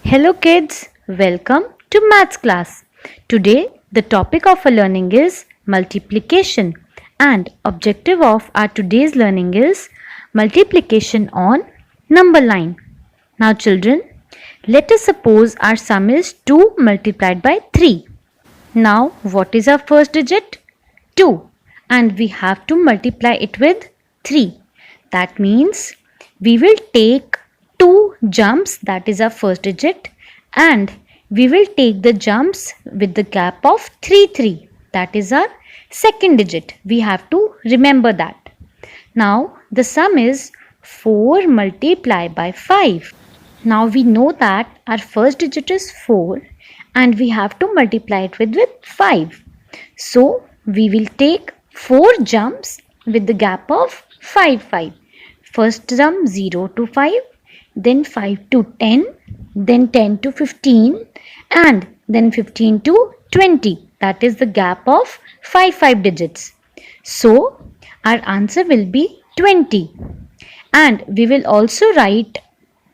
Hello kids, welcome to maths class. Today the topic of our learning is multiplication and objective of our today's learning is multiplication on number line. Now children, let us suppose our sum is 2 multiplied by 3. Now what is our first digit? 2 and we have to multiply it with 3. That means we will take 2 jumps, that is our first digit, and we will take the jumps with the gap of 3, that is our second digit. We have to remember that. Now the sum is 4 multiplied by 5. Now we know that our first digit is 4 and we have to multiply it with 5. So we will take 4 jumps with the gap of 5. First jump 0 to 5, then 5 to 10, then 10 to 15 and then 15 to 20. That is the gap of 5 digits. So our answer will be 20. And we will also write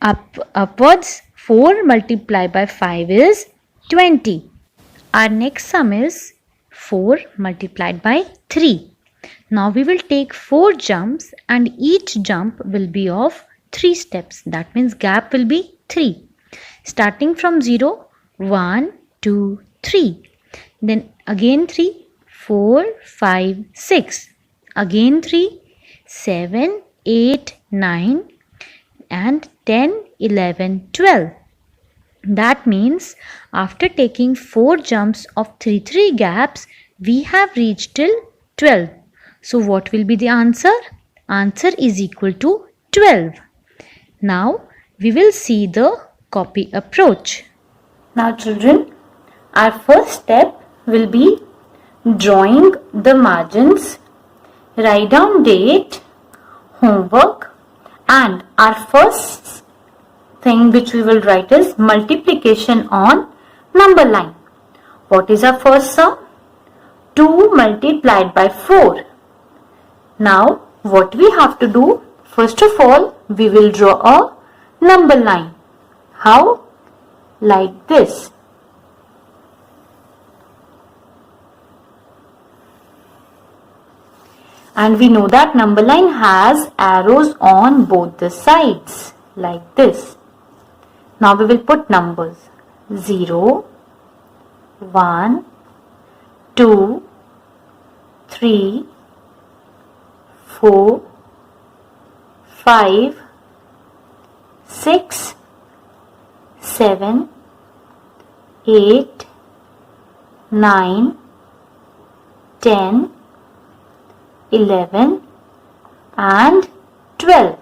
upwards 4 multiplied by 5 is 20. Our next sum is 4 multiplied by 3. Now we will take 4 jumps and each jump will be of 3 steps. That means gap will be 3. Starting from 0, 1, 2, 3. Then again 3, 4, 5, 6. Again 3, 7, 8, 9 and 10, 11, 12. That means after taking 4 jumps of 3 gaps, we have reached till 12. So what will be the answer? Answer is equal to 12. Now we will see the copy approach. Now children, our first step will be drawing the margins, write down date, homework, and our first thing which we will write is multiplication on number line. What is our first sum? 2 multiplied by 4. Now what we have to do? First of all, we will draw a number line. How? Like this. And we know that number line has arrows on both the sides, like this. Now we will put numbers 0, 1, 2, 3, 4, 5, 6, 7, 8, 9, 10, 11 and 12.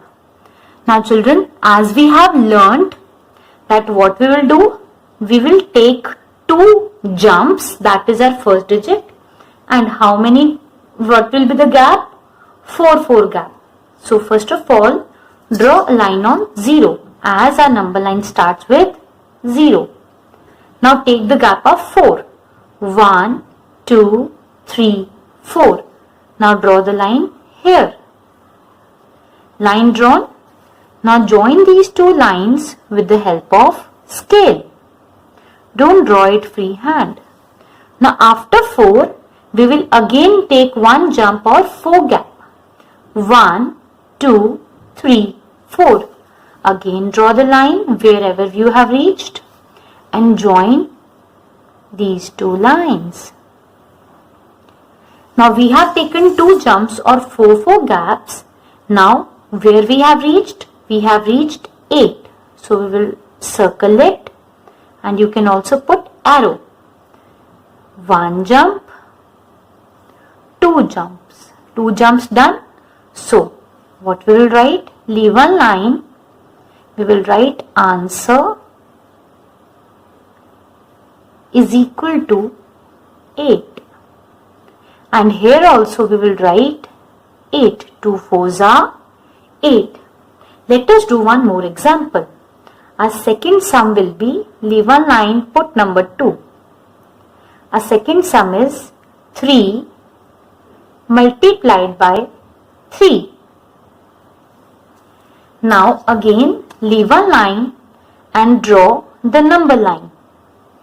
Now children, as we have learnt that what we will do, we will take 2 jumps, that is our first digit, and how many, what will be the gap? 4 gap. So first of all, draw a line on 0 as our number line starts with 0. Now take the gap of 4. 1, 2, 3, 4. Now draw the line here. Line drawn. Now join these 2 lines with the help of scale. Don't draw it freehand. Now after 4, we will again take 1 jump or 4 gap. 1, 2, 3, 4. Again draw the line wherever you have reached and join these 2 lines. Now we have taken 2 jumps or 4 gaps. Now where we have reached? We have reached 8. So we will circle it and you can also put arrow. 1 jump, 2 jumps. 2 jumps done. So what we will write? Leave one line. We will write answer is equal to 8. And here also we will write 8. 2 4s are 8. Let us do one more example. Our second sum will be, leave one line, put number 2. Our second sum is 3 multiplied by 3. Now again leave a line and draw the number line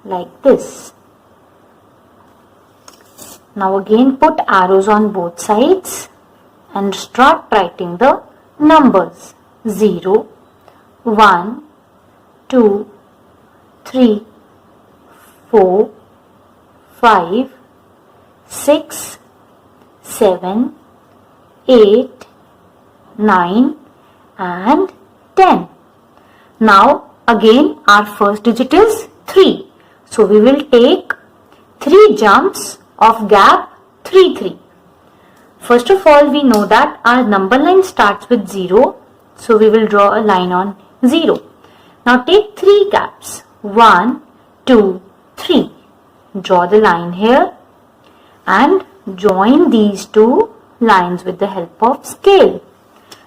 like this. Now again put arrows on both sides and start writing the numbers 0, 1, 2, 3, 4, 5, 6, 7, 8, 9 and 10. Now again our first digit is 3. So we will take 3 jumps of gap 3, 3. First of all, we know that our number line starts with 0. So we will draw a line on 0. Now take 3 gaps. 1, 2, 3. Draw the line here and join these two lines with the help of scale.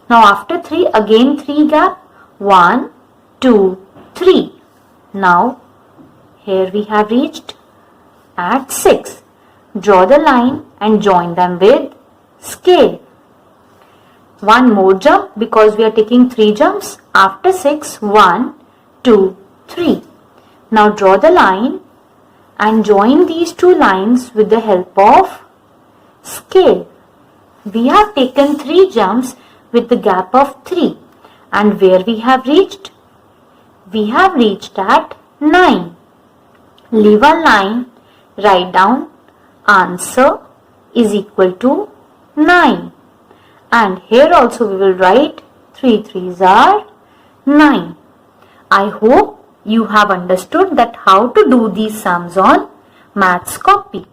Now after 3, again 3 gap. 1, 2, 3. Now here we have reached at 6. Draw the line and join them with scale. One more jump because we are taking 3 jumps. After 6, 1, 2, 3. Now draw the line and join these two lines with the help of scale. We have taken 3 jumps with the gap of 3. And where we have reached? We have reached at 9. Leave a line, write down answer is equal to 9. And here also we will write 3 3s are 9. I hope you have understood that how to do these sums on Maths Copy.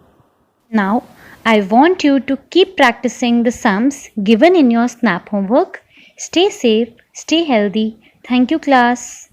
Now, I want you to keep practicing the sums given in your SNAP homework. Stay safe, stay healthy. Thank you, class.